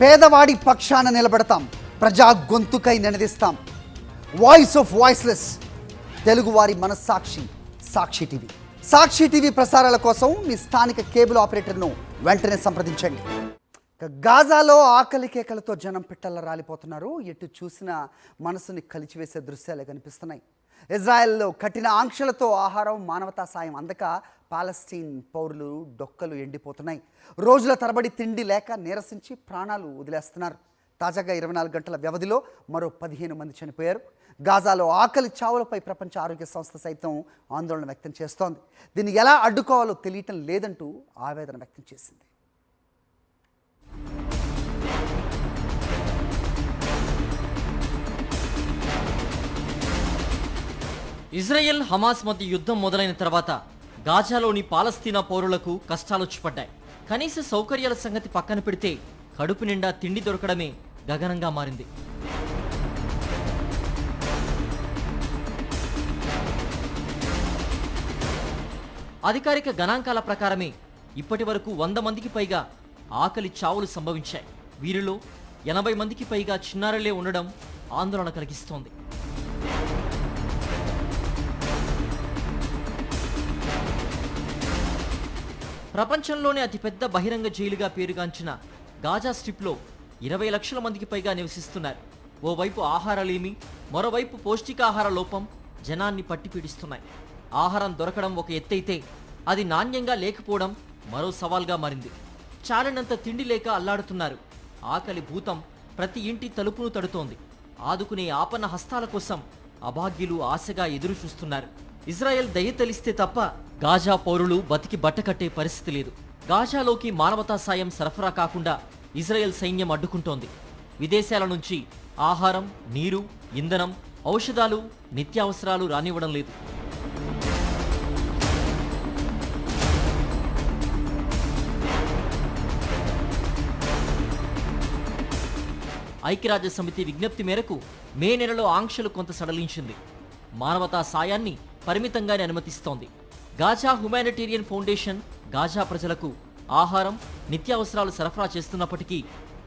పేదవాడి పక్షాన నిలబడతాం, ప్రజా గొంతుకై నినదిస్తాం. వాయిస్ ఆఫ్ వాయిస్లెస్, తెలుగువారి మనస్సాక్షి, సాక్షి టీవీ. సాక్షి టీవీ ప్రసారాల కోసం మీ స్థానిక కేబుల్ ఆపరేటర్ను వెంటనే సంప్రదించండి. గాజాలో ఆకలి కేకలతో జనం పిట్టల రాలిపోతున్నారు. ఎటు చూసినా మనసుని కలిచివేసే దృశ్యాలే కనిపిస్తున్నాయి. ఇజ్రాయెల్లో కఠిన ఆంక్షలతో ఆహారం, మానవతా సాయం అందక పాలస్తీన్ పౌరులు డొక్కలు ఎండిపోతున్నాయి. రోజుల తరబడి తిండి లేక నీరసించి ప్రాణాలు వదిలేస్తున్నారు. తాజాగా 24 గంటల వ్యవధిలో మరో 15 మంది చనిపోయారు. గాజాలో ఆకలి చావులపై ప్రపంచ ఆరోగ్య సంస్థ సైతం ఆందోళన వ్యక్తం చేస్తోంది. దీన్ని ఎలా అడ్డుకోవాలో తెలియటం లేదంటూ ఆవేదన వ్యక్తం చేసింది. ఇజ్రాయెల్ హమాస్ మధ్య యుద్ధం మొదలైన తర్వాత గాజాలోని పాలస్తీనా పౌరులకు కష్టాలొచ్చి పడ్డాయి. కనీస సౌకర్యాల సంగతి పక్కన పెడితే కడుపు నిండా తిండి దొరకడమే గగనంగా మారింది. అధికారిక గణాంకాల ప్రకారమే ఇప్పటి వరకు 100 మందికి పైగా ఆకలి చావులు సంభవించాయి. వీరిలో 80 మందికి పైగా చిన్నారులే ఉండడం ఆందోళన కలిగిస్తోంది. ప్రపంచంలోనే అతిపెద్ద బహిరంగ జైలుగా పేరుగాంచిన గాజా స్ట్రిప్లో 20 లక్షల మందికి పైగా నివసిస్తున్నారు. ఓవైపు ఆహారలేమి, మరోవైపు పౌష్టికాహార లోపం జనాన్ని పట్టి పీడిస్తున్నాయి. ఆహారం దొరకడం ఒక ఎత్తైతే అది నాణ్యంగా లేకపోవడం మరో సవాల్గా మారింది. చాలినంత తిండి లేక అల్లాడుతున్నారు. ఆకలి భూతం ప్రతి ఇంటి తలుపును తడుతోంది. ఆదుకునే ఆపన్న హస్తాల కోసం అభాగ్యులు ఆశగా ఎదురు చూస్తున్నారు. ఇజ్రాయెల్ దయ తెలిస్తే తప్ప గాజా పౌరులు బతికి బట్టకట్టే పరిస్థితి లేదు. గాజాలోకి మానవతా సాయం సరఫరా కాకుండా ఇజ్రాయెల్ సైన్యం అడ్డుకుంటోంది. విదేశాల నుంచి ఆహారం, నీరు, ఇంధనం, ఔషధాలు, నిత్యావసరాలు రానివ్వడం లేదు. ఐక్యరాజ్య సమితి విజ్ఞప్తి మేరకు మే నెలలో ఆంక్షలు కొంత సడలించింది. మానవతా సాయాన్ని పరిమితంగానే అనుమతిస్తోంది. గాజా హ్యుమానిటేరియన్ ఫౌండేషన్ గాజా ప్రజలకు ఆహారం, నిత్యావసరాలు సరఫరా చేస్తున్నప్పటికీ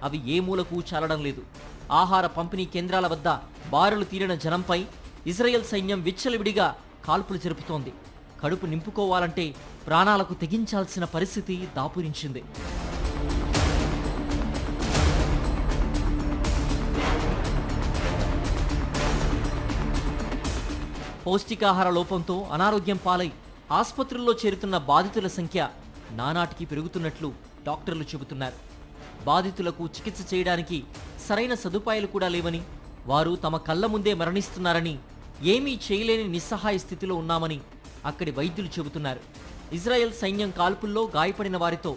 అవి ఏ మూలకు చాలడం లేదు. ఆహార పంపిణీ కేంద్రాల వద్ద బారులు తీరిన జనంపై ఇజ్రాయెల్ సైన్యం విచ్చలవిడిగా కాల్పులు జరుపుతోంది. కడుపు నింపుకోవాలంటే ప్రాణాలకు తెగించాల్సిన పరిస్థితి దాపురించింది. పౌష్టికాహార లోపంతో అనారోగ్యం పాలై ఆసుపత్రుల్లో చేరుతున్న బాధితుల సంఖ్య నానాటికి పెరుగుతున్నట్లు డాక్టర్లు చెబుతున్నారు. బాధితులకు చికిత్స చేయడానికి సరైన సదుపాయాలు కూడా లేవని, వారు తమ కళ్ళ ముందే మరణిస్తున్నారని, ఏమీ చేయలేని నిస్సహాయ స్థితిలో ఉన్నామని అక్కడి వైద్యులు చెబుతున్నారు. ఇజ్రాయెల్ సైన్యం కాల్పుల్లో గాయపడిన వారితో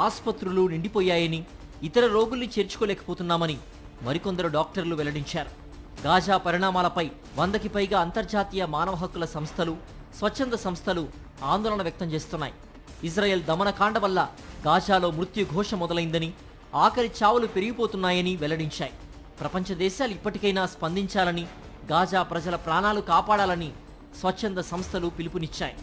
ఆసుపత్రులు నిండిపోయాయని, ఇతర రోగుల్ని చేర్చుకోలేకపోతున్నామని మరికొందరు డాక్టర్లు వెల్లడించారు. గాజా పరిణామాలపై 100కి పైగా అంతర్జాతీయ మానవ హక్కుల సంస్థలు, స్వచ్ఛంద సంస్థలు ఆందోళన వ్యక్తం చేస్తున్నాయి. ఇజ్రాయెల్ దమనకాండ వల్ల గాజాలో మృత్యుఘోష మొదలైందని, ఆకలి చావులు పెరిగిపోతున్నాయని వెల్లడించాయి. ప్రపంచ దేశాలు ఇప్పటికైనా స్పందించాలని, గాజా ప్రజల ప్రాణాలు కాపాడాలని స్వచ్ఛంద సంస్థలు పిలుపునిచ్చాయి.